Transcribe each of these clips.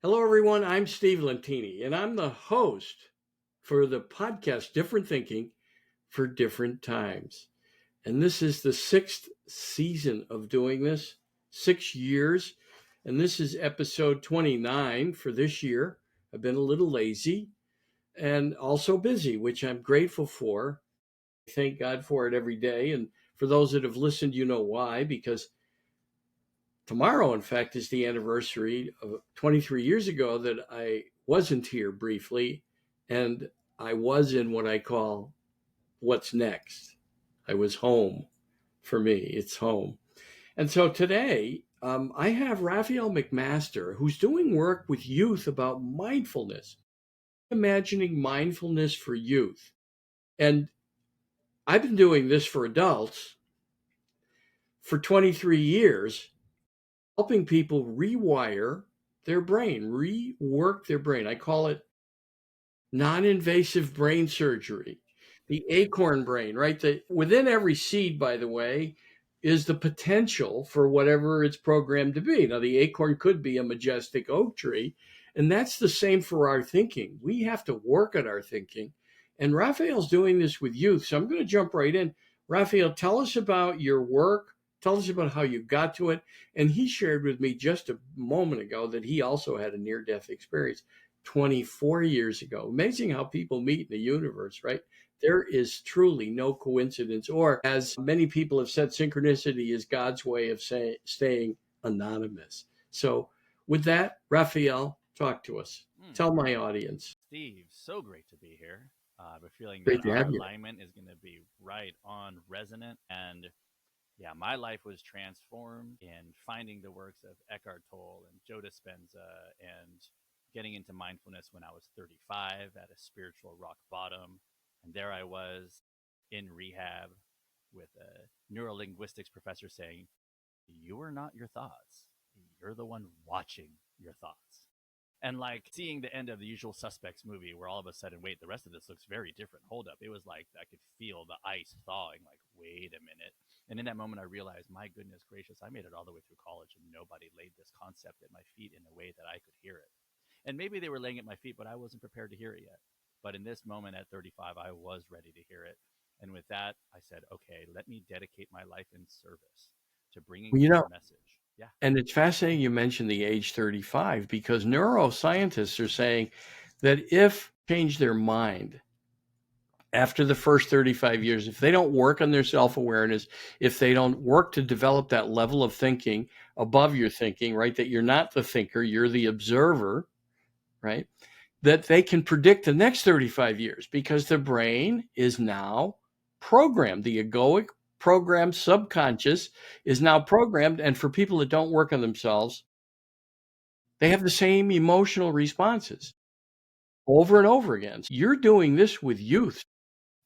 Hello, everyone. I'm Steve Lentini, and I'm the host for the podcast Different Thinking for Different Times. And this is the sixth season of doing this, 6 years. And this is episode 29 for this year. I've been a little lazy and also busy, which I'm grateful for. Thank God for it every day. And for those that have listened, you know why, because tomorrow, in fact, is the anniversary of 23 years ago that I wasn't here briefly, and I was in what I call what's next. I was home. For me, it's home. And so today, I have Rafael McMaster, who's doing work with youth about mindfulness, imagining mindfulness for youth. And I've been doing this for adults for 23 years, helping people rewire their brain, rework their brain. I call it non-invasive brain surgery, the acorn brain, right? Within every seed, by the way, is the potential for whatever it's programmed to be. Now, the acorn could be a majestic oak tree, and that's the same for our thinking. We have to work at our thinking. And Raphael's doing this with youth. So I'm going to jump right in. Raphael, tell us about your work. Tell us about how you got to it. And he shared with me just a moment ago that he also had a near-death experience 24 years ago. Amazing how people meet in the universe, right? There is truly no coincidence, or as many people have said, synchronicity is God's way of staying anonymous. So, with that, Raphael, talk to us. Tell my audience. Steve, so great to be here. I have a feeling that Great to our have you. alignment is going to be right on resonant. And yeah, my life was transformed in finding the works of Eckhart Tolle and Joe Dispenza and getting into mindfulness when I was 35 at a spiritual rock bottom. And there I was in rehab with a neurolinguistics professor saying, "You are not your thoughts. You're the one watching your thoughts." And like seeing the end of the Usual Suspects movie where all of a sudden, wait, the rest of this looks very different. Hold up. It was like I could feel the ice thawing, like, wait a minute. And in that moment, I realized, my goodness gracious, I made it all the way through college and nobody laid this concept at my feet in a way that I could hear it. And maybe they were laying at my feet, but I wasn't prepared to hear it yet. But in this moment at 35, I was ready to hear it. And with that, I said, okay, let me dedicate my life in service to bringing Well, this message. Yeah. and it's fascinating you mentioned the age 35 because neuroscientists are saying that if change their mind after the first 35 years, if they don't work on their self-awareness, if they don't work to develop that level of thinking above your thinking, right, that you're not the thinker, you're the observer, right, that they can predict the next 35 years because the brain is now programmed. The egoic programmed subconscious is now programmed. And for people that don't work on themselves, they have the same emotional responses over and over again. So you're doing this with youth.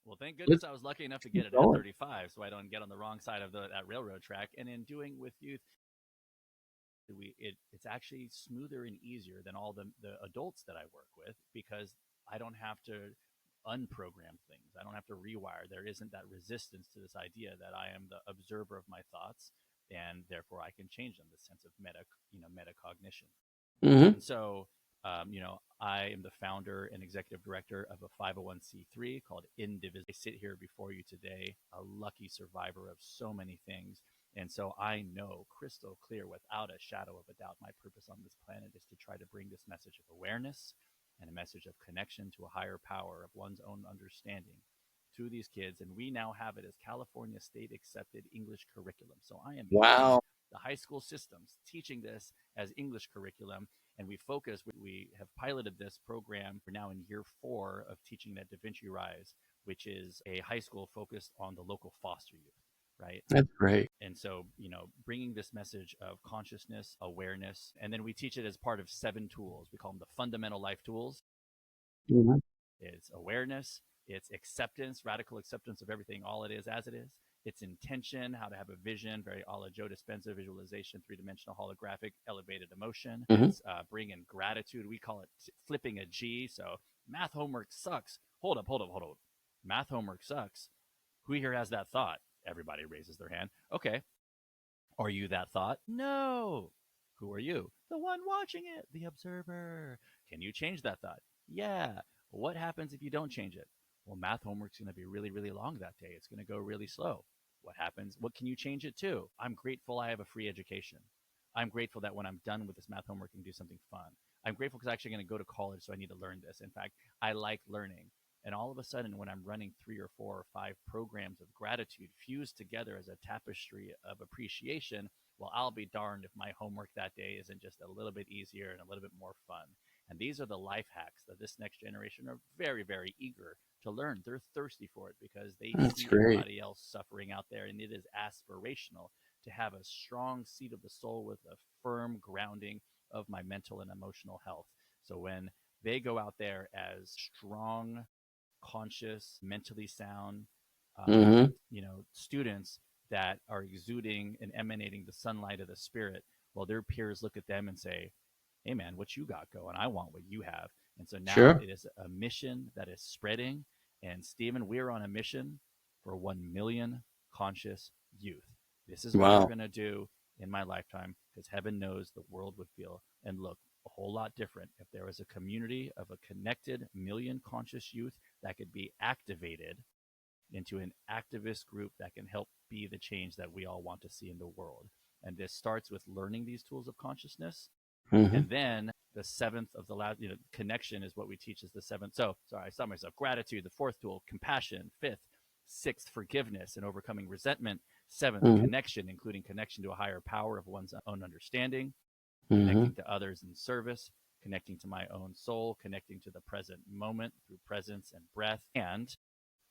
Well, thank goodness Let's I was lucky enough to get keep it at going. 35, so I don't get on the wrong side of that railroad track. And in doing with youth, it's actually smoother and easier than all the adults that I work with because I don't have to unprogram things. I don't have to rewire. There isn't that resistance to this idea that I am the observer of my thoughts, and therefore I can change them. The sense of metacognition. Mm-hmm. And so, I am the founder and executive director of a 501c3 called Indivisible. I sit here before you today, a lucky survivor of so many things. And so I know crystal clear, without a shadow of a doubt, my purpose on this planet is to try to bring this message of awareness and a message of connection to a higher power of one's own understanding to these kids. And we now have it as California state accepted English curriculum. So I am in Wow. the high school systems teaching this as English curriculum. And we have piloted this program. We're now in year 4 of teaching at Da Vinci Rise, which is a high school focused on the local foster youth, right? That's great. And so, bringing this message of consciousness, awareness, and then we teach it as part of 7 tools. We call them the fundamental life tools. Mm-hmm. It's awareness, it's acceptance, radical acceptance of everything, all it is as it is. It's intention, how to have a vision, very a la Joe Dispenza, visualization, 3-dimensional holographic, elevated emotion. Mm-hmm. It's bring in gratitude. We call it flipping a G. So math homework sucks. Hold up. Math homework sucks. Who here has that thought? Everybody raises their hand. Okay. Are you that thought? No. Who are you? The one watching it, the observer. Can you change that thought? Yeah. What happens if you don't change it? Well, math homework's going to be really, really long that day. It's going to go really slow. What happens? What can you change it to? I'm grateful I have a free education. I'm grateful that when I'm done with this math homework, I can do something fun. I'm grateful because I'm actually going to go to college, so I need to learn this. In fact, I like learning. And all of a sudden, when I'm running 3 or 4 or 5 programs of gratitude fused together as a tapestry of appreciation, well, I'll be darned if my homework that day isn't just a little bit easier and a little bit more fun. And these are the life hacks that this next generation are very, very eager to learn. They're thirsty for it because they That's see great. everybody else suffering out there, and it is aspirational to have a strong seat of the soul with a firm grounding of my mental and emotional health. So when they go out there as strong, conscious, mentally sound, Hmm. students that are exuding and emanating the sunlight of the spirit, well, their peers look at them and say, "Hey, man, what you got going? I want what you have." And so now Sure. it is a mission that is spreading. And Stephen, we're on a mission for 1 million conscious youth. This is what we're Wow. going to do in my lifetime because heaven knows the world would feel and look a whole lot different if there was a community of a connected million conscious youth that could be activated into an activist group that can help be the change that we all want to see in the world. And this starts with learning these tools of consciousness. Hmm. And then the seventh of the last, connection is what we teach as the seventh. So, sorry, I saw myself. Gratitude, the fourth tool, compassion, fifth, sixth, forgiveness and overcoming resentment, seventh, Hmm. connection, including connection to a higher power of one's own understanding, Hmm. connecting to others in service, connecting to my own soul, connecting to the present moment through presence and breath. And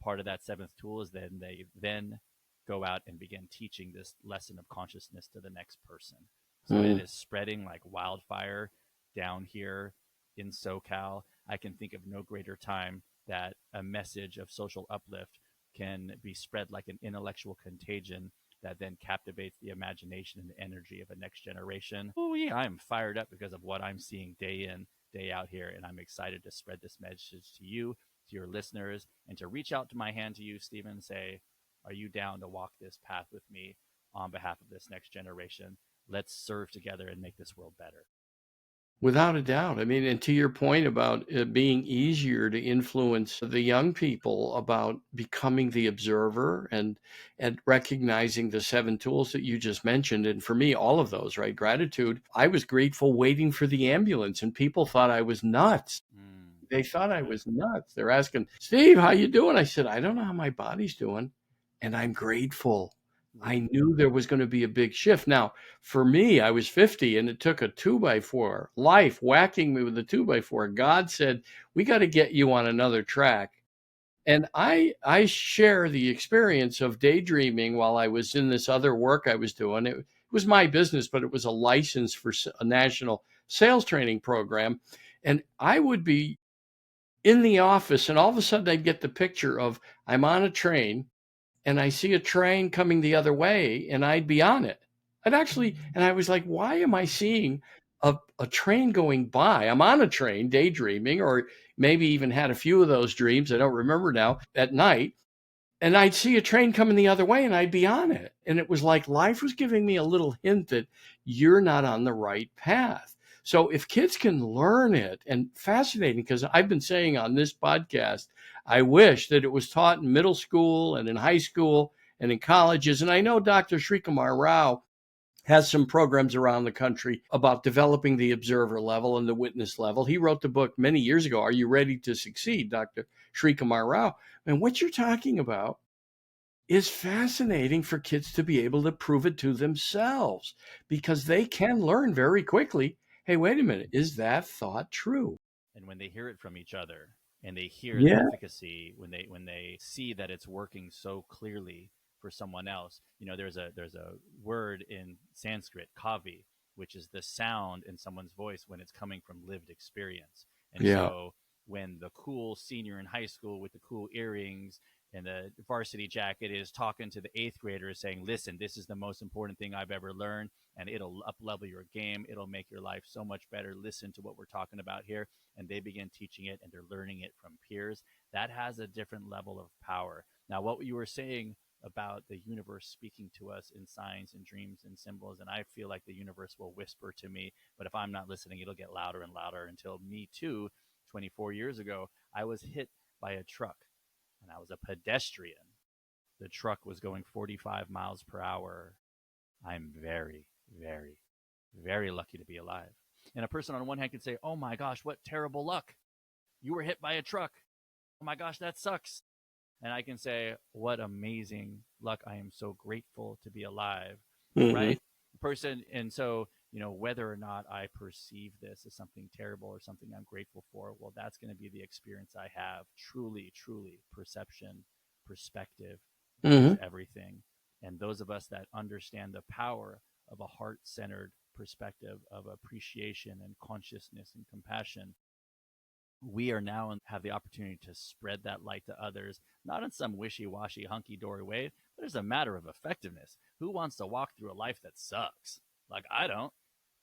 part of that seventh tool is then they then go out and begin teaching this lesson of consciousness to the next person. So it Hmm. is spreading like wildfire down here in SoCal. I can think of no greater time that a message of social uplift can be spread like an intellectual contagion that then captivates the imagination and the energy of a next generation. Oh yeah, I'm fired up because of what I'm seeing day in, day out here, and I'm excited to spread this message to you, to your listeners, and to reach out to my hand to you, Stephen, and say, are you down to walk this path with me on behalf of this next generation? Let's serve together and make this world better. Without a doubt. I mean, and to your point about it being easier to influence the young people about becoming the observer and recognizing the seven tools that you just mentioned. And for me, all of those, right? Gratitude. I was grateful waiting for the ambulance, and people thought I was nuts. They thought I Right. was nuts. They're asking, Steve, how you doing? I said, I don't know how my body's doing, and I'm grateful. I Ooh. knew there was going to be a big shift. Now, for me, I was 50 and it took a 2x4, life whacking me with a 2x4. God said, we got to get you on another track. And I share the experience of daydreaming while I was in this other work I was doing. It was my business, but it was a license for a national sales training program. And I would be in the office, and all of a sudden I'd get the picture of I'm on a train and I see a train coming the other way, and I'd be on it. I'd actually, and I was like, why am I seeing a train going by? I'm on a train daydreaming, or maybe even had a few of those dreams. I don't remember now at night, and I'd see a train coming the other way and I'd be on it. And it was like life was giving me a little hint that you're not on the right path. So if kids can learn it, and fascinating, because I've been saying on this podcast, I wish that it was taught in middle school and in high school and in colleges. And I know Dr. Srikumar Rao has some programs around the country about developing the observer level and the witness level. He wrote the book many years ago, Are You Ready to Succeed, Dr. Srikumar Rao. And what you're talking about is fascinating for kids to be able to prove it to themselves because they can learn very quickly. Hey, wait a minute, is that thought true? And when they hear it from each other and they hear the Yeah. efficacy, when they see that it's working so clearly for someone else, there's a word in Sanskrit, kavi, which is the sound in someone's voice when it's coming from lived experience. And Yeah. so when the cool senior in high school with the cool earrings and the varsity jacket is talking to the eighth grader saying, listen, this is the most important thing I've ever learned, and it'll up level your game, it'll make your life so much better, listen to what we're talking about here, and they begin teaching it and they're learning it from peers, that has a different level of power. Now, what you were saying about the universe speaking to us in signs and dreams and symbols. And I feel like the universe will whisper to me, but if I'm not listening, it'll get louder and louder until me too, 24 years ago, I was hit by a truck and I was a pedestrian. The truck was going 45 miles per hour. I'm very, very, very lucky to be alive. And a person on one hand could say, oh my gosh, what terrible luck. You were hit by a truck. Oh my gosh, that sucks. And I can say, what amazing luck. I am so grateful to be alive, Mm-hmm. right? Person. And so, whether or not I perceive this as something terrible or something I'm grateful for, well, that's going to be the experience I have. Truly, truly, perception, perspective is Mm-hmm. everything. And those of us that understand the power of a heart centered perspective of appreciation and consciousness and compassion, we are now have the opportunity to spread that light to others, not in some wishy-washy, hunky-dory way, but as a matter of effectiveness. Who wants to walk through a life that sucks? Like, I don't.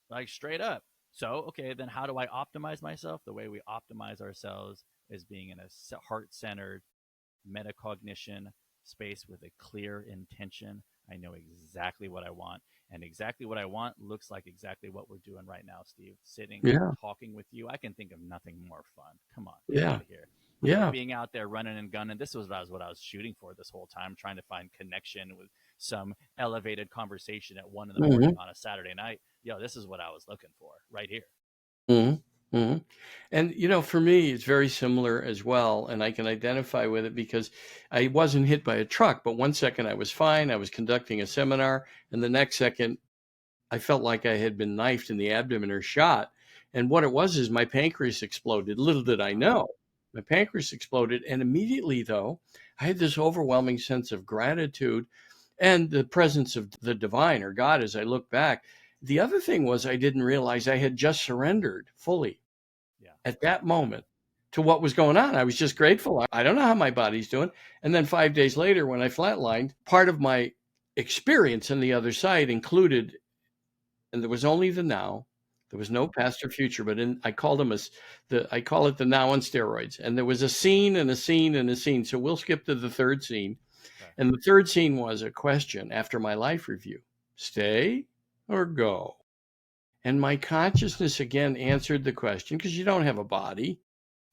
Like, straight up. So, okay, then how do I optimize myself? The way we optimize ourselves is being in a heart-centered metacognition space with a clear intention. I know exactly what I want. And exactly what I want looks like exactly what we're doing right now, Steve. Sitting, Yeah. talking with you. I can think of nothing more fun. Come on, get Yeah. out of here. Yeah. Being out there running and gunning. This was what I was shooting for this whole time, trying to find connection with some elevated conversation at 1 in the morning Mm-hmm. on a Saturday night. This is what I was looking for right here. Mm-hmm. Mm-hmm. And for me, it's very similar as well, and I can identify with it because I wasn't hit by a truck, but one second I was fine. I was conducting a seminar, and the next second I felt like I had been knifed in the abdomen or shot. And what it was is my pancreas exploded. Little did I Wow. know. My pancreas exploded. And immediately, though, I had this overwhelming sense of gratitude and the presence of the divine or God as I look back. The other thing was I didn't realize I had just surrendered fully Yeah. at that moment to what was going on. I was just grateful. I don't know how my body's doing. And then 5 days later, when I flatlined, part of my experience on the other side included, and there was only the now. There was no past or future, but I called them I call it the now on steroids. And there was a scene and a scene and a scene. So we'll skip to the third scene. Okay. And the third scene was a question after my life review: stay or go? And my consciousness again answered the question, because you don't have a body,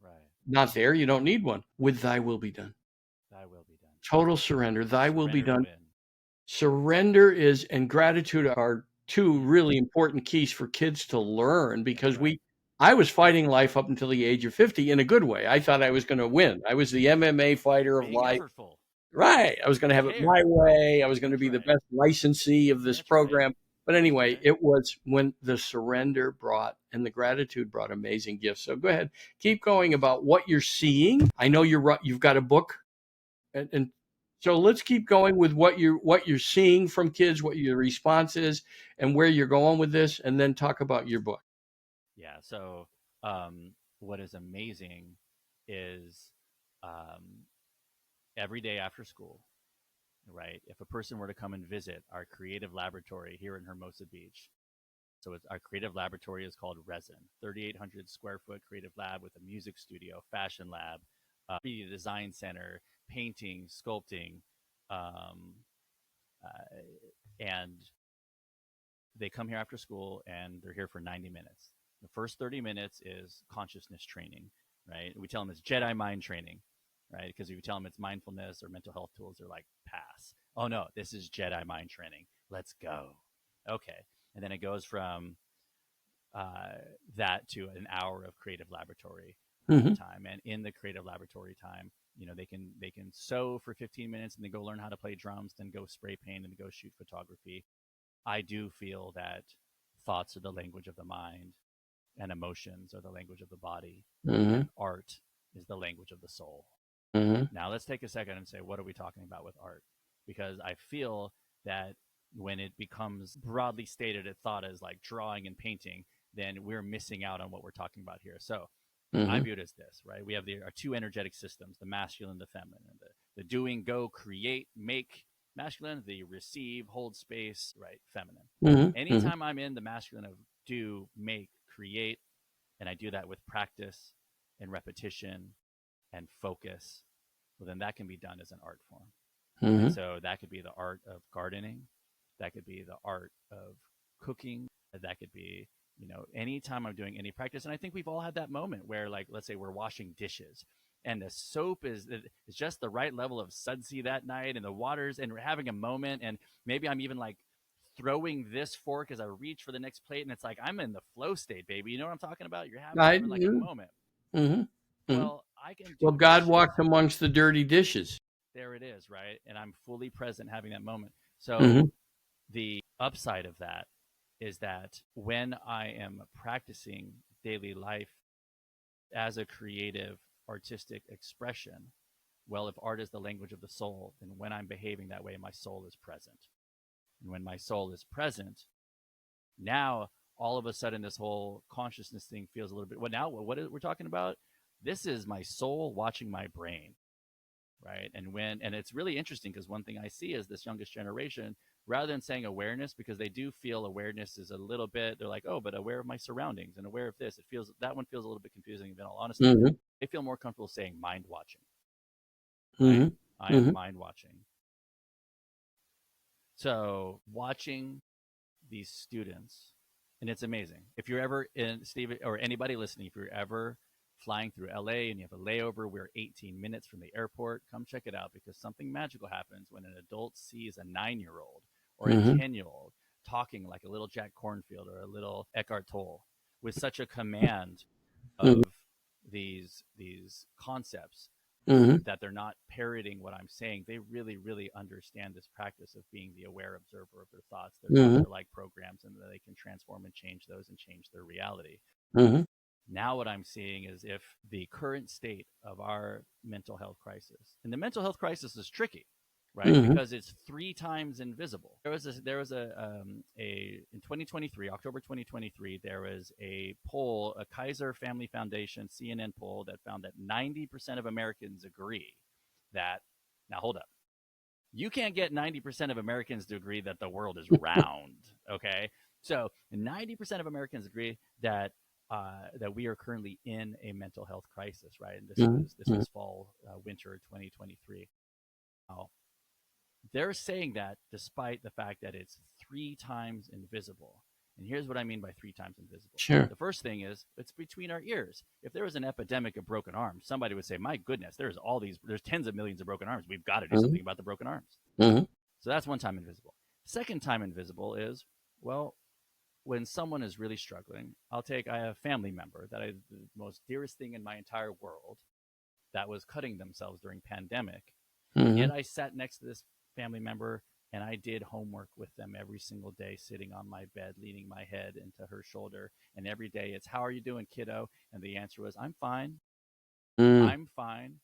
Right. not there, you don't need one. With thy will be done. Thy will be done. Total surrender. Thy will be Surrender to done. win. Surrender is and gratitude are two really important keys for kids to learn, That's because right. I was fighting life up until the age of 50 in a good way. I thought I was going to win. I was the MMA fighter of Being life. effortful. Right. I was going to Didn't have it my care. way. I was going to That's be the right. best licensee of this That's right. program. But That's anyway, right. it was when the surrender brought and the gratitude brought amazing gifts. So go ahead, keep going about what you're seeing. I know you've got a book, and so let's keep going with what you're seeing from kids, what your response is, and where you're going with this, and then talk about your book. Yeah. So, what is amazing is um, every day after school, right? If a person were to come and visit our creative laboratory here in Hermosa Beach, so our creative laboratory is called Resin, 3,800 square foot creative lab with a music studio, fashion lab, media design center, painting, sculpting, um, and they come here after school and they're here for 90 minutes. The first 30 minutes is consciousness training, right? We tell them it's Jedi mind training, right? Because if you tell them it's mindfulness or mental health tools, they're like, pass. Oh no, this is Jedi mind training. Let's go. Okay. And then it goes from uh, that to an hour of creative laboratory Mm-hmm. time. And in the creative laboratory time, they can sew for 15 minutes and then go learn how to play drums, then go spray paint and go shoot photography. I do feel that thoughts are the language of the mind and emotions are the language of the body Mm-hmm. and art is the language of the soul. Mm-hmm. Now let's take a second and say, what are we talking about with art? Because I feel that when it becomes broadly stated at thought as like drawing and painting, then we're missing out on what we're talking about here. So I Mm-hmm. view it as this, right? We have our two energetic systems, the masculine, the feminine, the doing, go, create, make, masculine, the receive, hold space, right? Feminine. Mm-hmm. Mm-hmm. Anytime I'm in the masculine of do, make, create, and I do that with practice and repetition and focus, well, then that can be done as an art form. And so that could be the art of gardening. That could be the art of cooking. That could be, anytime I'm doing any practice. And I think we've all had that moment where, like, let's say we're washing dishes and the soap is just the right level of sudsy that night, and the waters, and we're having a moment. And maybe I'm even like throwing this fork as I reach for the next plate. And it's like, I'm in the flow state, baby. You know what I'm talking about? You're having like a moment. Well, I can do God dishes. walked amongst the dirty dishes. There it is, right? And I'm fully present having that moment. So the upside of that is that when I am practicing daily life as a creative, artistic expression, well, if art is the language of the soul, then when I'm behaving that way, my soul is present. And when my soul is present, now all of a sudden this whole consciousness thing feels a little bit, what we're talking about, this is my soul watching my brain, right? And it's really interesting because one thing I see is this youngest generation, rather than saying awareness, because they do feel awareness is a little bit, they're like, oh, but aware of my surroundings and aware of this, that one feels a little bit confusing, in all honesty. They feel more comfortable saying mind watching, right? I am mind watching. So watching these students, and it's amazing. If you're ever in, Steve, or anybody listening, if you're ever flying through LA and you have a layover, we're 18 minutes from the airport, come check it out, because something magical happens when an adult sees a 9-year-old or a 10-year-old talking like a little Jack Cornfield or a little Eckhart Tolle with such a command of these concepts, that they're not parroting what I'm saying. They really, really understand this practice of being the aware observer of their thoughts. Their thoughts are like programs, and they can transform and change those and change their reality. Now what I'm seeing is, if the current state of our mental health crisis, and the mental health crisis is tricky, right? Because it's 3 times invisible. There was in 2023, October 2023, there was a poll, a Kaiser Family Foundation CNN poll, that found that 90% of Americans agree that, now hold up, you can't get 90% of Americans to agree that the world is round. Okay, so 90% of Americans agree that that we are currently in a mental health crisis, right? And this was fall, winter 2023. Now, they're saying that despite the fact that it's 3 times invisible. And here's what I mean by 3 times invisible. Sure. The first thing is, it's between our ears. If there was an epidemic of broken arms, somebody would say, my goodness, there's tens of millions of broken arms. We've got to do something about the broken arms. So that's 1 time invisible. Second time invisible is, well, when someone is really struggling, I have a family member that the most dearest thing in my entire world, that was cutting themselves during pandemic. Yet I sat next to this family member and I did homework with them every single day, sitting on my bed, leaning my head into her shoulder. And every day it's, how are you doing, kiddo? And the answer was, I'm fine. I'm fine.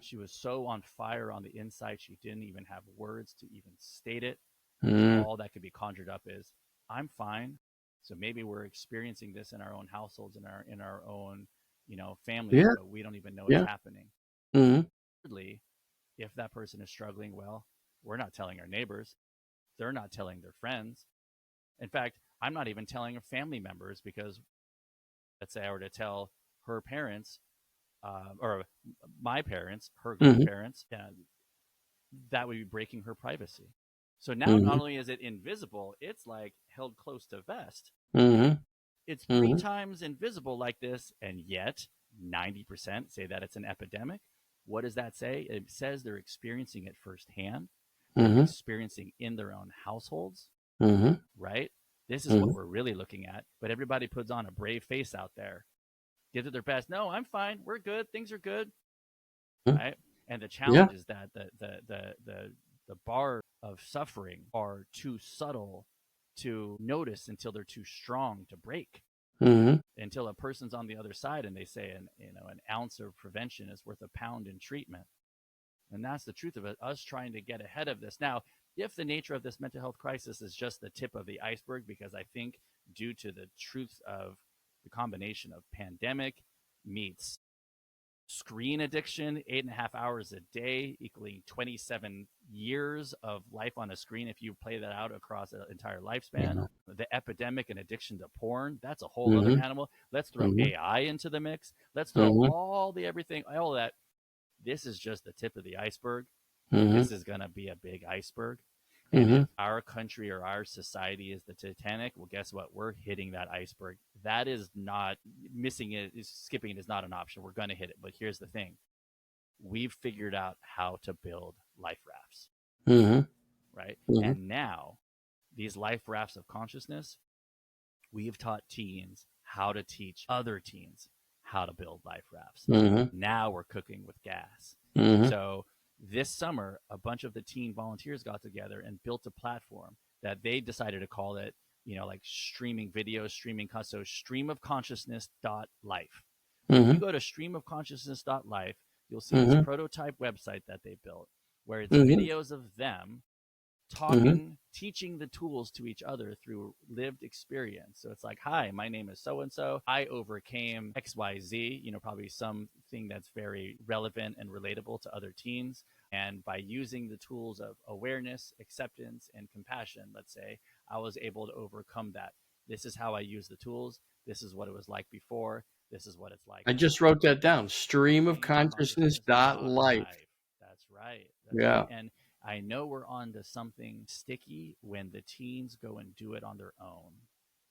She was so on fire on the inside, she didn't even have words to even state it. All that could be conjured up is, I'm fine. So maybe we're experiencing this in our own households, in our own, families, but we don't even know it's happening. Thirdly, if that person is struggling, well, we're not telling our neighbors. They're not telling their friends. In fact, I'm not even telling her family members, because let's say I were to tell her parents, or my parents, her grandparents, that would be breaking her privacy. So now not only is it invisible, it's like held close to vest. It's 3 times invisible like this, and yet 90% say that it's an epidemic. What does that say? It says they're experiencing it firsthand. They're experiencing in their own households, right? This is what we're really looking at. But everybody puts on a brave face out there, gives it their best. No, I'm fine. We're good. Things are good, right? And the challenge is that the bar of suffering are too subtle to notice until they're too strong to break. Until a person's on the other side and they say, an ounce of prevention is worth a pound in treatment. And that's the truth of it, us trying to get ahead of this. Now, if the nature of this mental health crisis is just the tip of the iceberg, because I think due to the truth of the combination of pandemic meets screen addiction, 8.5 hours a day, equaling 27 years of life on a screen, if you play that out across an entire lifespan, the epidemic and addiction to porn, that's a whole other animal. Let's throw AI into the mix. Let's throw all the everything, all of that. This is just the tip of the iceberg. This is going to be a big iceberg. And if our country or our society is the Titanic, well, guess what? We're hitting that iceberg. That is not missing it, skipping it is not an option. We're going to hit it. But here's the thing: we've figured out how to build life rafts, right? And now these life rafts of consciousness, we've taught teens how to teach other teens how to build life rafts. Now we're cooking with gas. So this summer, a bunch of the teen volunteers got together and built a platform that they decided to call it, like streaming videos, so streamofconsciousness.life. If you go to streamofconsciousness.life, you'll see this prototype website that they built where it's videos of them talking, teaching the tools to each other through lived experience. So it's like, hi, my name is so-and-so. I overcame XYZ, probably something that's very relevant and relatable to other teens. And by using the tools of awareness, acceptance, and compassion, let's say, I was able to overcome that. This is how I use the tools. This is what it was like before. This is what it's like. I just wrote that down. Streamofconsciousness.life. That's right. Yeah. And I know we're on to something sticky when the teens go and do it on their own,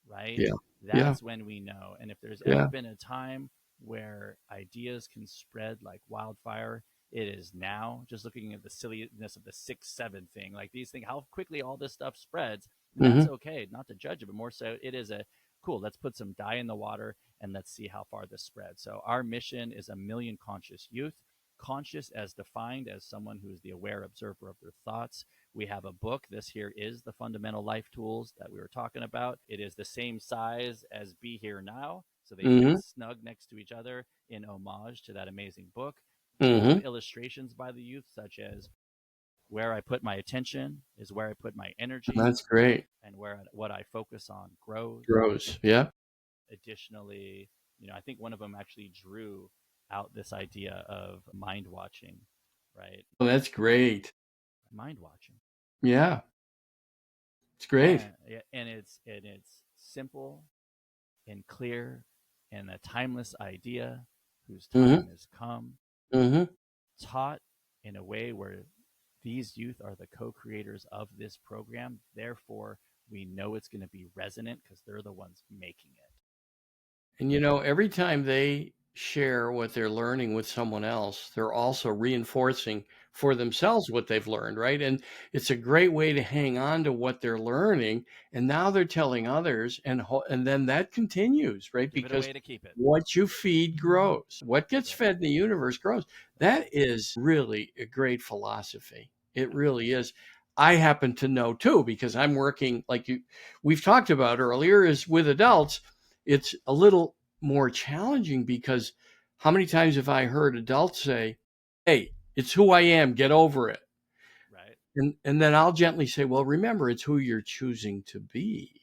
right? Yeah. That's when we know. And if there's ever been a time where ideas can spread like wildfire, it is now. Just looking at the silliness of the 6-7 thing, like these things, how quickly all this stuff spreads. And that's okay, not to judge it, but more so it is cool, let's put some dye in the water and let's see how far this spreads. So our mission is 1 million conscious youth. Conscious as defined as someone who is the aware observer of their thoughts. We have a book. This here is the fundamental life tools that we were talking about. It is the same size as Be Here Now. So they fit snug next to each other in homage to that amazing book. Full of illustrations by the youth, such as where I put my attention is where I put my energy. That's great. And what I focus on grows. Yeah. Additionally, I think one of them actually drew out this idea of mind watching, right? Oh, that's great. Mind watching. Yeah. It's great. And it's simple and clear and a timeless idea whose time has come. Taught in a way where these youth are the co-creators of this program. Therefore, we know it's going to be resonant because they're the ones making it. And every time they share what they're learning with someone else, they're also reinforcing for themselves what they've learned, right? And it's a great way to hang on to what they're learning. And now they're telling others, and then that continues, right? Give because it a way to keep it. What you feed grows. What gets fed in the universe grows. That is really a great philosophy. It really is. I happen to know too, because I'm working, like we've talked about earlier, is with adults. It's a little more challenging because how many times have I heard adults say, hey, it's who I am, get over it. Right. And then I'll gently say, well, remember, it's who you're choosing to be.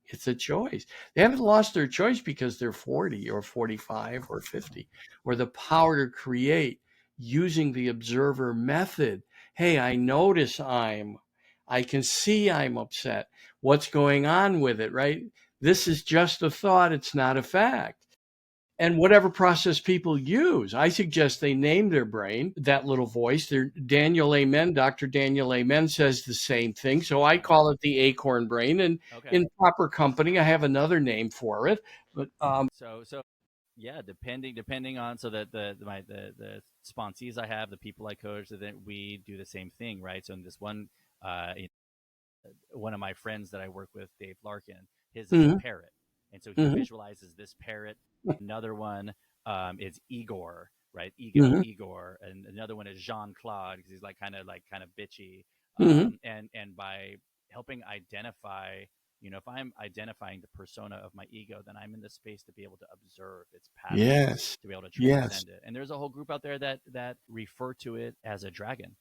It's a choice. They haven't lost their choice because they're 40 or 45 or 50, or the power to create using the observer method. Hey, I notice I can see I'm upset. What's going on with it, right? This is just a thought. It's not a fact. And whatever process people use, I suggest they name their brain, that little voice. Dr. Daniel Amen says the same thing. So I call it the acorn brain. And in proper company, I have another name for it. But so yeah, depending on, so that the sponsees I have, the people I coach, so that we do the same thing, right? So in this one of my friends that I work with, Dave Larkin, his is a parrot. And so he visualizes this parrot. Another one is Igor, right? Igor. And another one is Jean-Claude, because he's kind of bitchy. And by helping identify, if I'm identifying the persona of my ego, then I'm in the space to be able to observe its patterns, to be able to transcend it. And there's a whole group out there that refer to it as a dragon,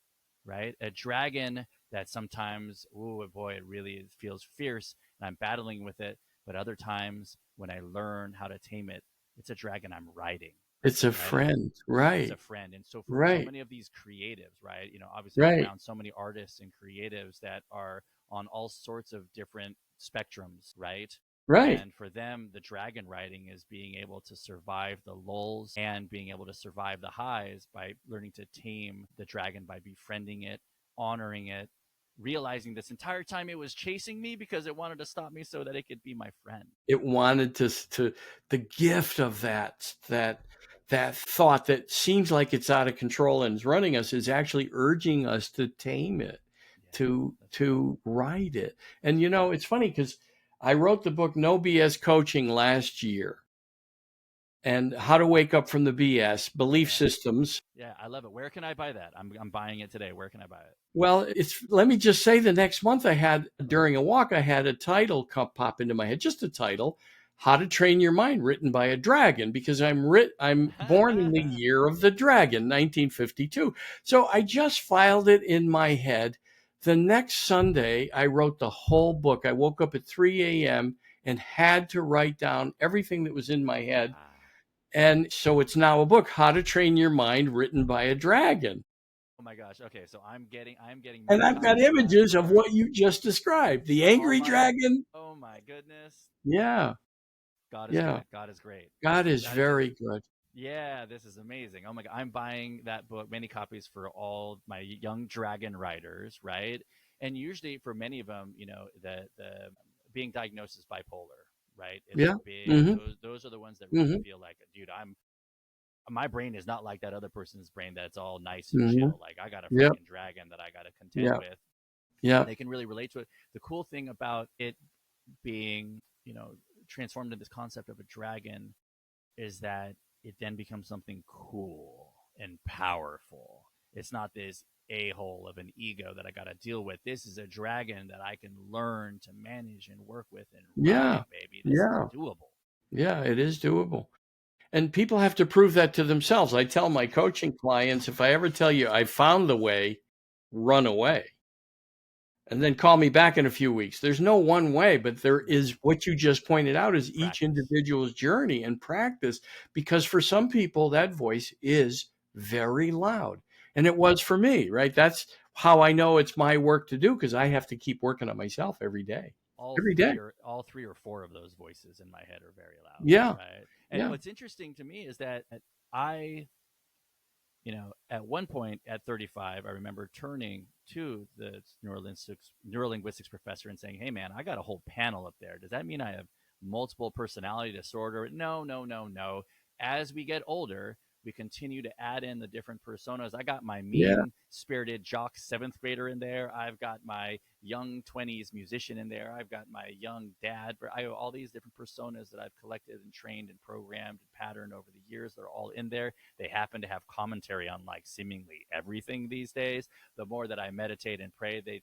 right? A dragon that sometimes, oh boy, it really feels fierce, and I'm battling with it. But other times, when I learn how to tame it, it's a dragon I'm riding. It's a friend, right? It's a friend. And so for so many of these creatives, right? Obviously I'm around so many artists and creatives that are on all sorts of different spectrums, right? Right. And for them, the dragon riding is being able to survive the lulls and being able to survive the highs by learning to tame the dragon by befriending it, honoring it, realizing this entire time it was chasing me because it wanted to stop me so that it could be my friend. It wanted to the gift of that thought that seems like it's out of control and is running us is actually urging us to tame it, Yeah, to that's right. ride it. And it's funny because I wrote the book No BS Coaching last year, and how to wake up from the BS, belief Yeah. systems. Yeah, I love it. Where can I buy that? I'm buying it today. Where can I buy it? Well, let me just say the next month during a walk, I had a title pop into my head, just a title, How to Train Your Mind, written by a dragon, because I'm born in the year of the dragon, 1952. So I just filed it in my head. The next Sunday, I wrote the whole book. I woke up at 3 a.m. and had to write down everything that was in my head. Wow. And so it's now a book, How to Train Your Mind, written by a dragon. Oh my gosh. Okay, so I'm getting And many I've got copies of that images of for what you just described. The all angry my dragon. oh my goodness. Yeah. God is Yeah. good. God is great. God is That is a very good. Yeah, this is amazing. Oh my God. I'm buying that book, many copies for all my young dragon riders, right? And usually for many of them, the being diagnosed as bipolar, right, is a Yeah. big Mm-hmm. those are the ones that really Mm-hmm. feel like, dude, my brain is not like that other person's brain that's all nice and Mm-hmm. chill. Like I got a Yep. freaking dragon that I got to contend Yeah. with, and Yeah. they can really relate to it. The cool thing about it being, transformed into this concept of a dragon is that it then becomes something cool and powerful. It's not this a hole of an ego that I got to deal with. This is a dragon that I can learn to manage and work with and Yeah. ride, baby. This is Yeah. doable. Yeah. It is doable. And people have to prove that to themselves. I tell my Yeah. coaching clients, if I ever tell you I found the way, run away. And then call me back in a few weeks. There's no one way, but there No. is what you just pointed out is each Practice. individual's journey and practice. Because for some people, that voice is very loud. And it was for me, right? That's how I know it's my work to do because I have to keep working on myself every day. Every day. All three or four of those voices in my head are very loud, Yeah. right? And Yeah. what's interesting to me is that I at one point at 35, I remember turning to the neurolinguistics professor and saying, "Hey, man, I got a whole panel up there. Does that mean I have multiple personality disorder?" No, no, no, no. As we get older, we continue to add in the different personas. I got my Yeah. mean spirited jock seventh grader in there. I've got my young 20s musician in there. I've got my young dad. I have all these different personas that I've collected and trained and programmed and patterned over the years. They're all in there. They happen to have commentary on like seemingly everything these days. The more that I meditate and pray, the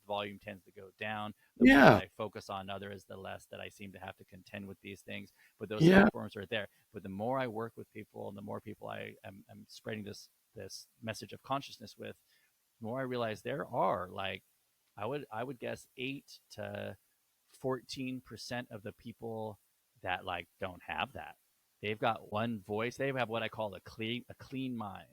volume tends to go down. The more that Yeah. I focus on others, the less that I seem to have to contend with these things. But those Yeah. thought forms are there. But the more I work with people and the more people I'm spreading this message of consciousness with, the more I realize there are like I would guess 8 to 14% of the people that like don't have that. They've got one voice. They have what I call a clean mind,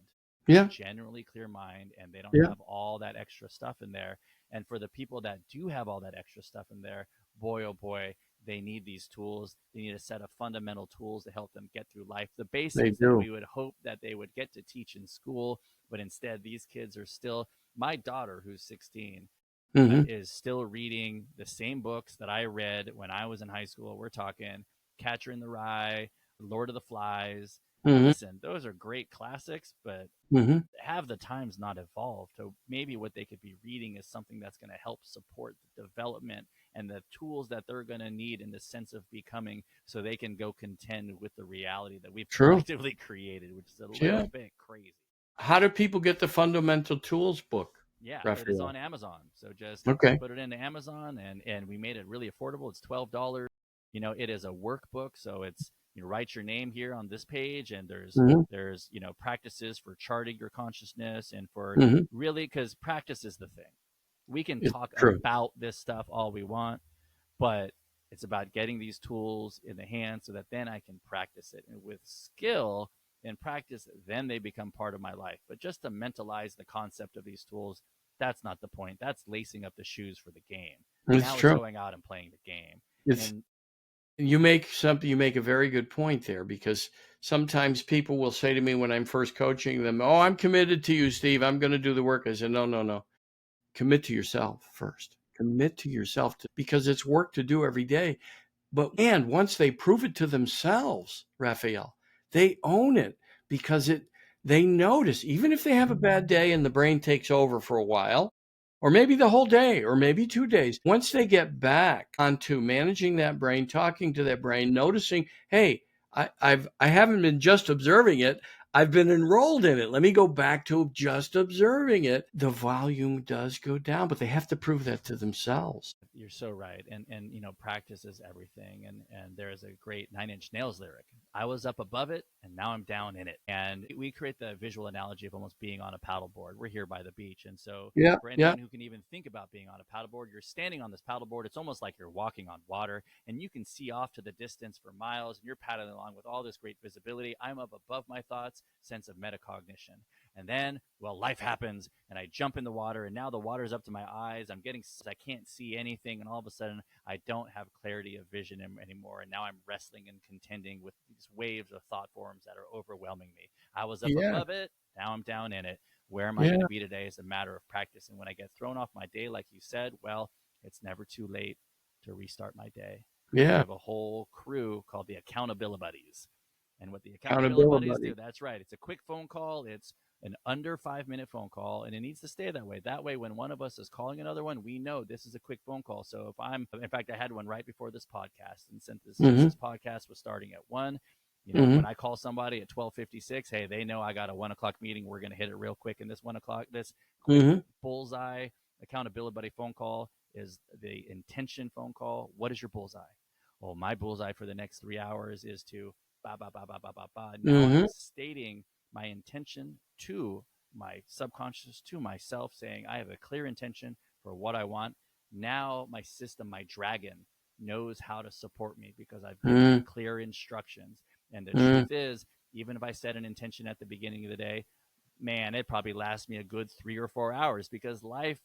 a Yeah. generally clear mind, and they don't Yeah. have all that extra stuff in there. And for the people that do have all that extra stuff in there, boy oh boy, they need these tools. They need a set of fundamental tools to help them get through life. The They basics that do. we would hope that they would get to teach in school, but instead these kids are still. My daughter, who's 16, Mm-hmm. is still reading the same books that I read when I was in high school. We're talking Catcher in the Rye, Lord of the Flies. Mm-hmm. Listen, those are great classics, but Mm-hmm. have the times not evolved? So maybe what they could be reading is something that's going to help support the development and the tools that they're going to need in the sense of becoming so they can go contend with the reality that we've True. collectively created, which is a little Yeah. bit crazy. How do people get the fundamental tools book, Yeah, it is Raphael? on Amazon. So just Okay. put it into Amazon, and we made it really affordable. It's $12. It is a workbook, so it's you write your name here on this page, and there's Mm-hmm. there's practices for charting your consciousness and for Mm-hmm. really because practice is the thing. We can It's talk true. about this stuff all we want, but it's about getting these tools in the hand so that then I can practice it. And with skill and practice, then they become part of my life. But just to mentalize the concept of these tools, that's not the point. That's lacing up the shoes for the game. It's Now it's true. going out and playing the game. It's And You make a very good point there, because sometimes people will say to me when I'm first coaching them, "Oh, I'm committed to you, Steve. I'm going to do the work." I said, "No, no, no. Commit to yourself first. Commit to yourself, because it's work to do every day." And once they prove it to themselves, Raphael, they own it, because they notice, even if they have a bad day and the brain takes over for a while, or maybe the whole day, or maybe 2 days, once they get back onto managing that brain, talking to that brain, noticing, hey, I haven't been just observing it. I've been enrolled in it. Let me go back to just observing it. The volume does go down, but they have to prove that to themselves. You're so right. And practice is everything. And there is a great Nine Inch Nails lyric. I was up above it and now I'm down in it. And we create the visual analogy of almost being on a paddleboard. We're here by the beach. And so Yeah, for yeah, anyone who can even think about being on a paddleboard, you're standing on this paddleboard. It's almost like you're walking on water, and you can see off to the distance for miles, and you're paddling along with all this great visibility. I'm up above my thoughts, sense of metacognition. And then, well, life happens, and I jump in the water, and now the water's up to my eyes. I can't see anything, and all of a sudden, I don't have clarity of vision anymore. And now I'm wrestling and contending with these waves of thought forms that are overwhelming me. I was up yeah, above it, now I'm down in it. Where am I going yeah, to be today is a matter of practice. And when I get thrown off my day, like you said, well, it's never too late to restart my day. And we yeah. have a whole crew called the Accountability Buddies. And what the Accountability Accountability Buddies buddy. do, that's right. It's a quick phone call. It's an under 5 minute phone call, and it needs to stay that way. That way, when one of us is calling another one, we know this is a quick phone call. So in fact, I had one right before this podcast, and since Mm-hmm. this podcast was starting at 1, Mm-hmm. when I call somebody at 12:56, hey, they know I got a 1 o'clock meeting. We're going to hit it real quick. And this quick Mm-hmm. bullseye accountability buddy phone call is the intention phone call. What is your bullseye? Well, my bullseye for the next 3 hours is to ba ba ba ba ba ba ba. Now I'm Mm-hmm. stating my intention to my subconscious, to myself, saying I have a clear intention for what I want. Now my system, my dragon, knows how to support me because I've given it Mm-hmm. clear instructions. And the Mm-hmm. truth is, even if I set an intention at the beginning of the day, man, it probably lasts me a good 3 or 4 hours because life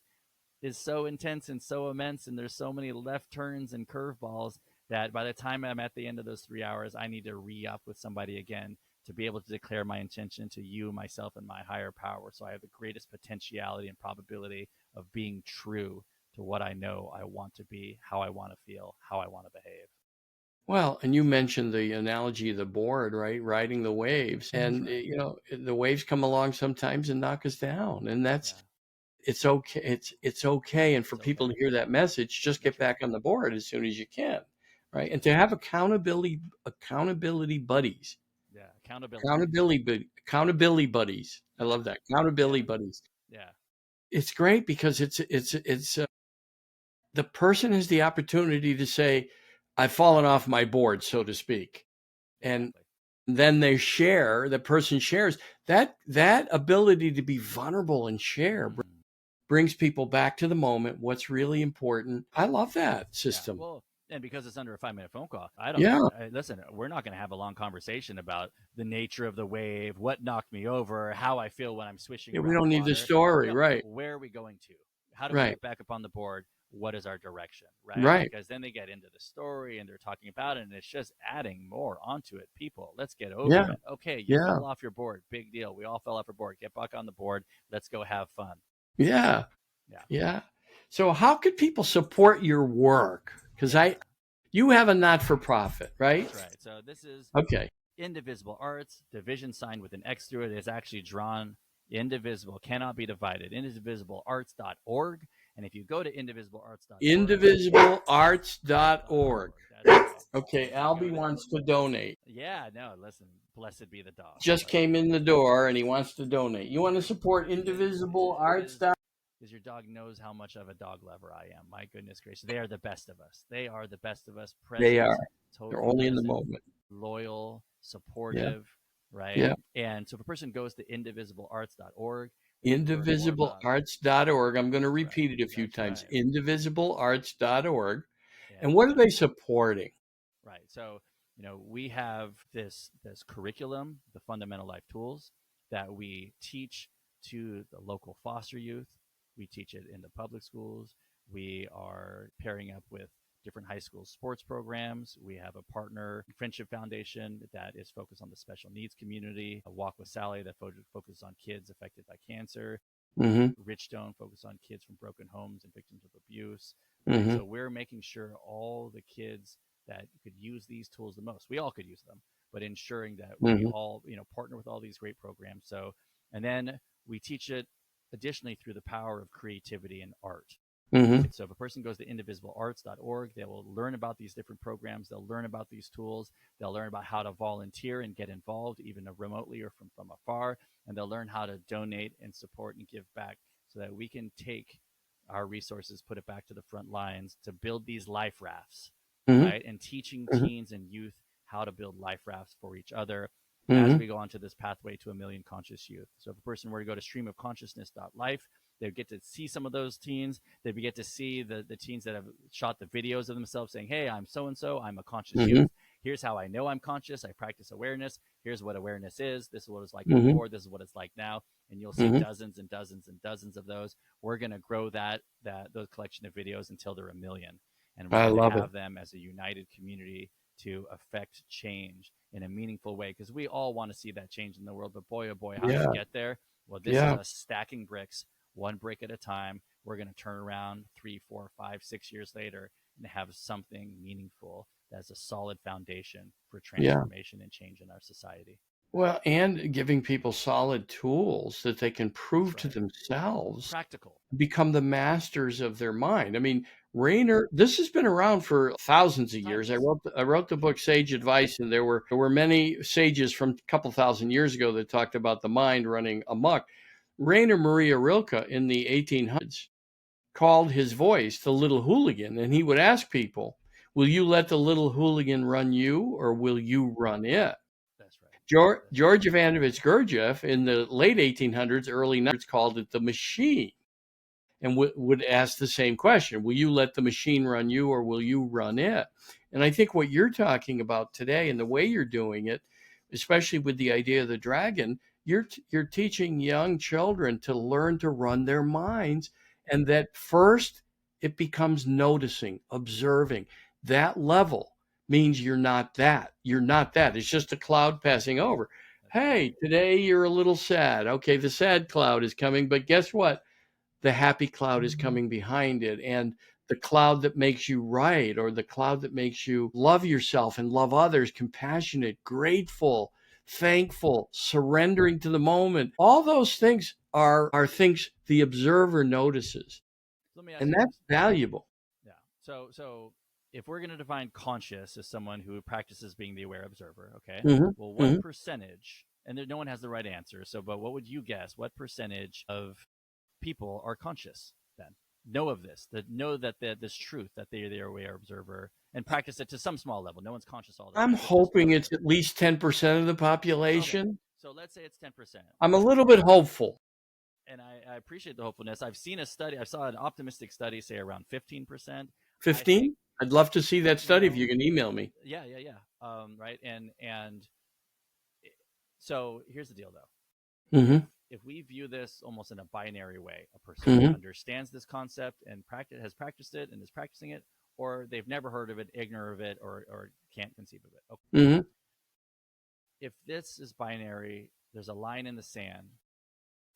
is so intense and so immense, and there's so many left turns and curveballs that by the time I'm at the end of those 3 hours, I need to re up with somebody again to be able to declare my intention to you, myself, and my higher power. So I have the greatest potentiality and probability of being true to what I know I want to be, how I want to feel, how I want to behave. Well, and you mentioned the analogy of the board, right? Riding the waves. That's And, right. the waves come along sometimes and knock us down. And Yeah, it's okay. It's okay. And for it's people okay. to hear that message, just get That's right. back on the board as soon as you can. Right. Right. And to have accountability buddies, Yeah. Accountability. accountability buddies. I Yeah. love that. Accountability Yeah. buddies. Yeah. It's great, because the person has the opportunity to say, I've fallen off my board, so to speak. And Exactly. then the person shares that ability to be vulnerable and share Mm. brings people back to the moment, what's really important. I love that Yeah. system. Well, and because it's under a 5 minute phone call, I don't Yeah. listen. We're not going to have a long conversation about the nature of the wave, what knocked me over, how I feel when I'm swishing Yeah, we around the don't need the water. story. No, Right. where are we going to? How do we Right. get back up on the board? What is our direction? Right? Right. Because then they get into the story and they're talking about it, and it's just adding more onto it. People, let's get over Yeah. it. Okay, you Yeah. fell off your board. Big deal. We all fell off our board. Get back on the board. Let's go have fun. Yeah. Yeah. Yeah. So how could people support your work? Because Yeah. you have a not for profit, right? That's right. So this is Okay. indivisible arts, division sign with an X through it is actually drawn indivisible, cannot be divided. Indivisiblearts.org. And if you go to indivisiblearts.org, Indivisiblearts.org. that's right. Okay. And if you go Albie to, wants to donate. yeah, no, listen, blessed be the dog. Just Blessed came be in the the dog. door and he wants to donate. You want to support Indivisible Arts? Because your dog knows how much of a dog lover I am. My goodness gracious. They are the best of us. They are the best of us. They Present, are. They're totally only in the present, moment. loyal, Yeah. supportive, right? Yeah. And so if a person goes to indivisiblearts.org, they can learn more about. Indivisiblearts.org. I'm going to That's right. repeat it a few That's times. right. Indivisiblearts.org. And And what are they supporting? right. So, we have this curriculum, the fundamental life tools that we teach to the local foster youth. We teach it in the public schools. We are pairing up with different high school sports programs. We have a partner friendship foundation that is focused on the special needs community, a Walk with Sally that focuses on kids affected by cancer, Richstone focused on kids from broken homes and victims of abuse. Right? So we're making sure all the kids that could use these tools the most, we all could use them, but ensuring that we all, partner with all these great programs. So, and then we teach it additionally through the power of creativity and art. So if a person goes to indivisiblearts.org, they will learn about these different programs. They'll learn about these tools. They'll learn about how to volunteer and get involved, even remotely or from afar. And they'll learn how to donate and support and give back so that we can take our resources, put it back to the front lines to build these life rafts, right? And teaching teens and youth how to build life rafts for each other as we go onto this pathway to 1 million conscious youth. So if a person were to go to streamofconsciousness.life, they get to see some of those teens. They get to see the teens that have shot the videos of themselves saying, hey, I'm so-and-so, I'm a conscious youth. Here's how I know I'm conscious. I practice awareness. Here's what awareness is. This is what it's like before. This is what it's like now. And you'll see dozens and dozens and dozens of those. We're going to grow those collection of videos until they're 1 million. And we're going to have them as a united community to affect change in a meaningful way, because we all want to see that change in the world. But boy, oh boy, how do you get there? Well, this is us stacking bricks, one brick at a time. We're going to turn around 3, 4, 5, 6 years later and have something meaningful that's a solid foundation for transformation and change in our society. Well, and giving people solid tools that they can prove to themselves, practical, become the masters of their mind. I mean, Rainer, this has been around for thousands of years. I wrote the book Sage Advice, and there were many sages from a couple thousand years ago that talked about the mind running amok. Rainer Maria Rilke in the 1800s called his voice the little hooligan, and he would ask people, will you let the little hooligan run you, or will you run it? That's right. George Ivanovich Gurdjieff in the late 1800s, early 1900s called it the machine, and would ask the same question: will you let the machine run you, or will you run it? And I think what you're talking about today and the way you're doing it, especially with the idea of the dragon, you're teaching young children to learn to run their minds, and that first it becomes noticing, observing. That level means you're not that. It's just a cloud passing over. Hey, today you're a little sad. Okay, the sad cloud is coming, but guess what? The happy cloud is coming behind it. And the cloud that makes you right, or the cloud that makes you love yourself and love others, compassionate, grateful, thankful, surrendering to the moment. All those things are things the observer notices. And that's valuable. Yeah. So if we're going to define conscious as someone who practices being the aware observer, okay, well, what percentage, and no one has the right answer, but what would you guess? What percentage of people are conscious then? Know that this truth, that they're the aware observer, and practice it to some small level. No one's conscious all the time. I'm hoping it's at least 10% of the population. Okay. So let's say it's 10%. I'm a little bit hopeful. And I appreciate the hopefulness. I've seen a study. I saw an optimistic study say around 15%. 15? I'd love to see that study if you can email me. Yeah. Right. And so here's the deal, though. If we view this almost in a binary way, a person who understands this concept and has practiced it and is practicing it, or they've never heard of it, ignorant of it, or can't conceive of it. Okay. If this is binary, there's a line in the sand,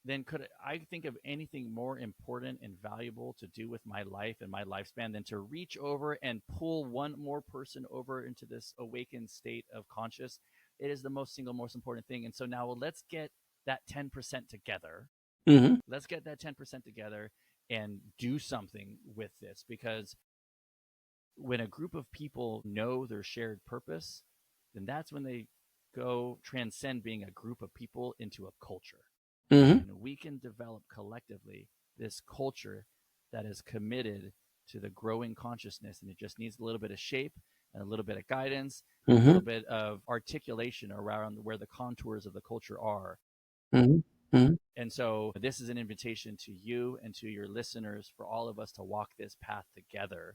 then could I think of anything more important and valuable to do with my life and my lifespan than to reach over and pull one more person over into this awakened state of conscious? It is the most important thing. And so now let's get that 10% together. Let's get that 10% together and do something with this, because when a group of people know their shared purpose, then that's when they go transcend being a group of people into a culture. And we can develop collectively this culture that is committed to the growing consciousness, and it just needs a little bit of shape and a little bit of guidance, a little bit of articulation around where the contours of the culture are. And so this is an invitation to you and to your listeners, for all of us to walk this path together,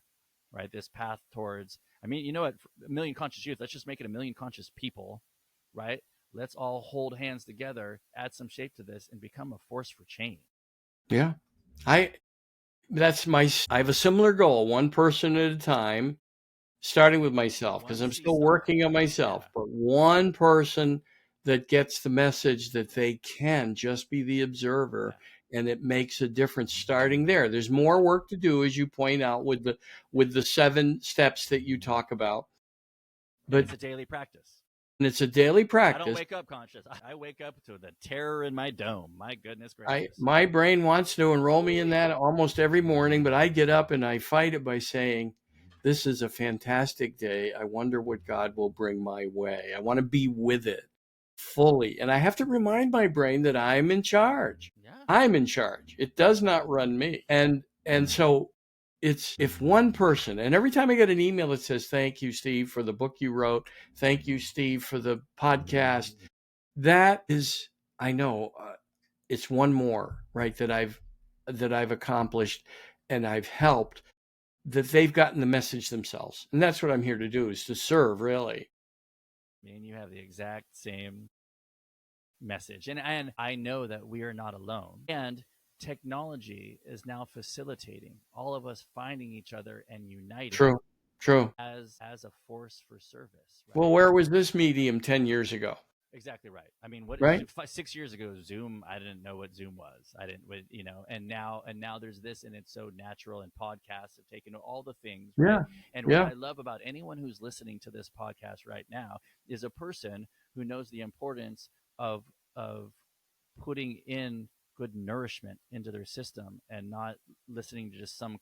right? This path towards, what, 1 million conscious youth, let's just make it 1 million conscious people, right? Let's all hold hands together, add some shape to this, and become a force for change. Yeah. I have a similar goal, one person at a time. starting with myself, because I'm still working on myself, but one person that gets the message that they can just be the observer, and it makes a difference starting there. There's more work to do, as you point out, with the 7 steps that you talk about. But it's a daily practice. And it's a daily practice. I don't wake up conscious. I wake up to the terror in my dome. My goodness gracious. My brain wants to enroll me in that almost every morning, but I get up and I fight it by saying, this is a fantastic day. I wonder what God will bring my way. I want to be with it fully. And I have to remind my brain that I'm in charge. Yeah. I'm in charge. It does not run me. And so it's, if one person, and every time I get an email that says, thank you, Steve, for the book you wrote. Thank you, Steve, for the podcast. That is, I know, it's one more, right, that I've accomplished and I've helped, that they've gotten the message themselves. And that's what I'm here to do, is to serve, really. And you have the exact same message. And I know that we are not alone. And technology is now facilitating all of us finding each other and uniting. True. As a force for service. Right? Well, where was this medium 10 years ago? Exactly right. I mean, 6 years ago, Zoom, I didn't know what Zoom was. I didn't, and now there's this, and it's so natural, and podcasts have taken all the things. Right? Yeah. And what I love about anyone who's listening to this podcast right now is a person who knows the importance of putting in good nourishment into their system and not listening to just some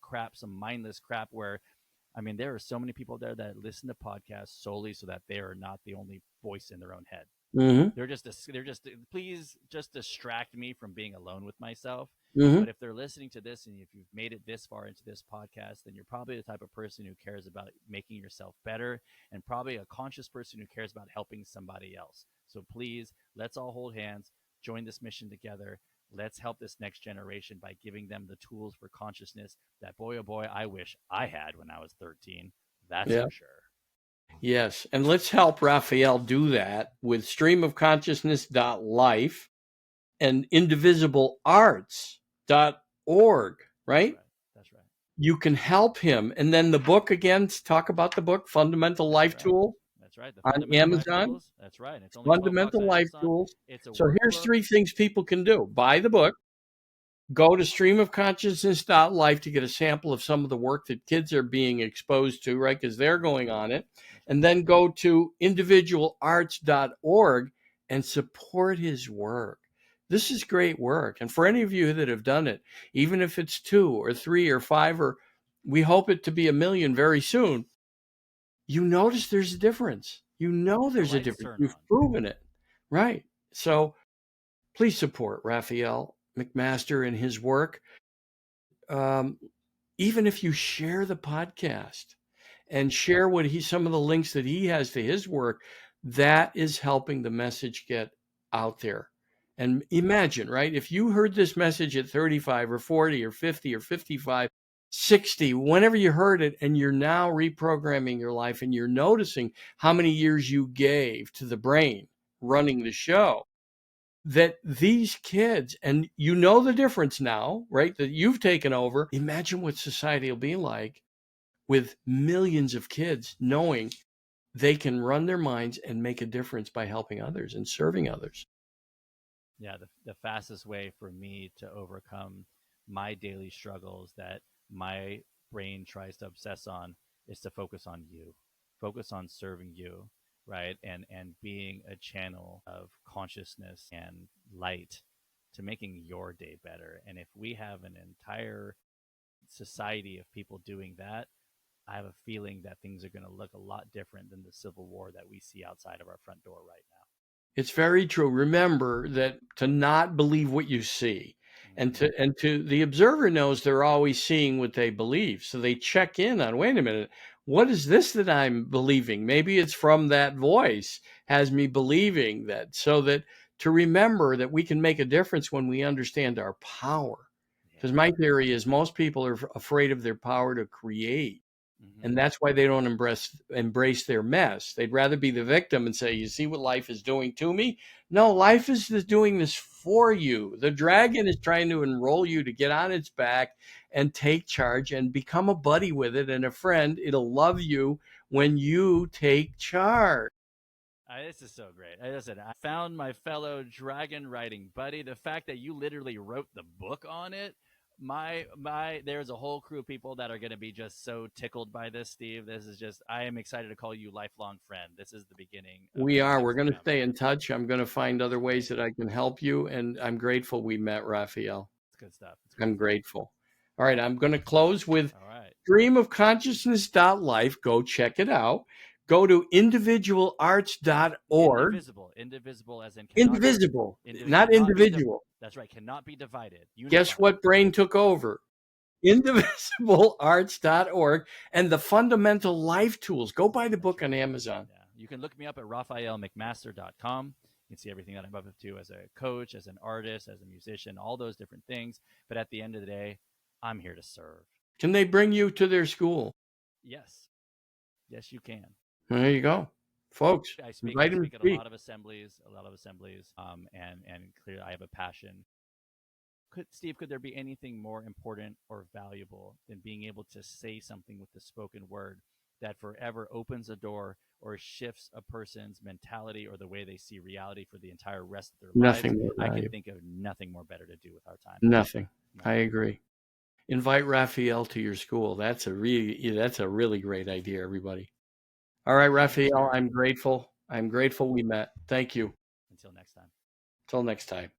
mindless crap where, I mean, there are so many people there that listen to podcasts solely so that they are not the only voice in their own head. Mm-hmm. They're just please just distract me from being alone with myself. Mm-hmm. But if they're listening to this, and if you've made it this far into this podcast, then you're probably the type of person who cares about making yourself better, and probably a conscious person who cares about helping somebody else. So please, let's all hold hands, join this mission together. Let's help this next generation by giving them the tools for consciousness that, boy, oh boy, I wish I had when I was 13. That's for sure. Yes. And let's help Rafael do that with streamofconsciousness.life and indivisiblearts.org, right? That's right. You can help him. And then the book, again, talk about the book, Fundamental Life Tool. That's right. On Amazon. That's right. It's only Fundamental Life Tools. So here's 3 things people can do. Buy the book. Go to streamofconsciousness.life to get a sample of some of the work that kids are being exposed to, right, because they're going on it. And then go to individualarts.org and support his work. This is great work. And for any of you that have done it, even if it's 2 or 3 or 5, or we hope it to be 1 million very soon, you notice there's a difference. You know there's a difference. You've proven it. Right. So please support Rafael McMaster and his work. Even if you share the podcast and share some of the links that he has to his work, that is helping the message get out there. And imagine, right, if you heard this message at 35 or 40 or 50 or 55, 60, whenever you heard it, and you're now reprogramming your life, and you're noticing how many years you gave to the brain running the show, that these kids, and you know the difference now, right, that you've taken over. Imagine what society will be like with millions of kids knowing they can run their minds and make a difference by helping others and serving others. Yeah, the fastest way for me to overcome my daily struggles that my brain tries to obsess on is to focus on you, focus on serving you, right? And being a channel of consciousness and light to making your day better. And if we have an entire society of people doing that, I have a feeling that things are going to look a lot different than the Civil War that we see outside of our front door right now. It's very true. Remember that to not believe what you see, and to the observer knows they're always seeing what they believe. So they check in on, wait a minute, what is this that I'm believing? Maybe it's from that voice has me believing that, so that to remember that we can make a difference when we understand our power. Because my theory is most people are afraid of their power to create. And that's why they don't embrace their mess. They'd rather be the victim and say, you see what life is doing to me? No, life is doing this for you. The dragon is trying to enroll you to get on its back and take charge and become a buddy with it and a friend. It'll love you when you take charge. This is so great. Listen, I found my fellow dragon writing buddy. The fact that you literally wrote the book on it, there's a whole crew of people that are going to be just so tickled by this, Steve. This is just, I am excited to call you lifelong friend. This is the beginning of We the are. next We're going to stay chapter. in touch. I'm going to find other ways Great. that I can help you, and I'm grateful we met, Rafael. It's good stuff. It's great I'm stuff. grateful. All right, I'm going to close with All right. streamofconsciousness.life. Go check it out. Go to individualarts.org. Indivisible as in cannot Indivisible, not cannot be individual. that's right, cannot be divided. Guess Unified. what brain took over? Indivisiblearts.org and the fundamental life tools. Go buy the book on Amazon. Yeah. You can look me up at rafaelmcmaster.com. You can see everything that I'm up to as a coach, as an artist, as a musician, all those different things. But at the end of the day, I'm here to serve. Can they bring you to their school? Yes. Yes, you can. There you go. Folks, I speak invite them to at a speak. lot of assemblies, and clearly I have a passion. Steve, could there be anything more important or valuable than being able to say something with the spoken word that forever opens a door or shifts a person's mentality or the way they see reality for the entire rest of their Nothing lives? more I can valuable. think of nothing more better to do with our time. Nothing. I agree. Invite Raphael to your school. That's a really great idea, everybody. All right, Raphael, I'm grateful. I'm grateful we met. Thank you. Until next time. Till next time.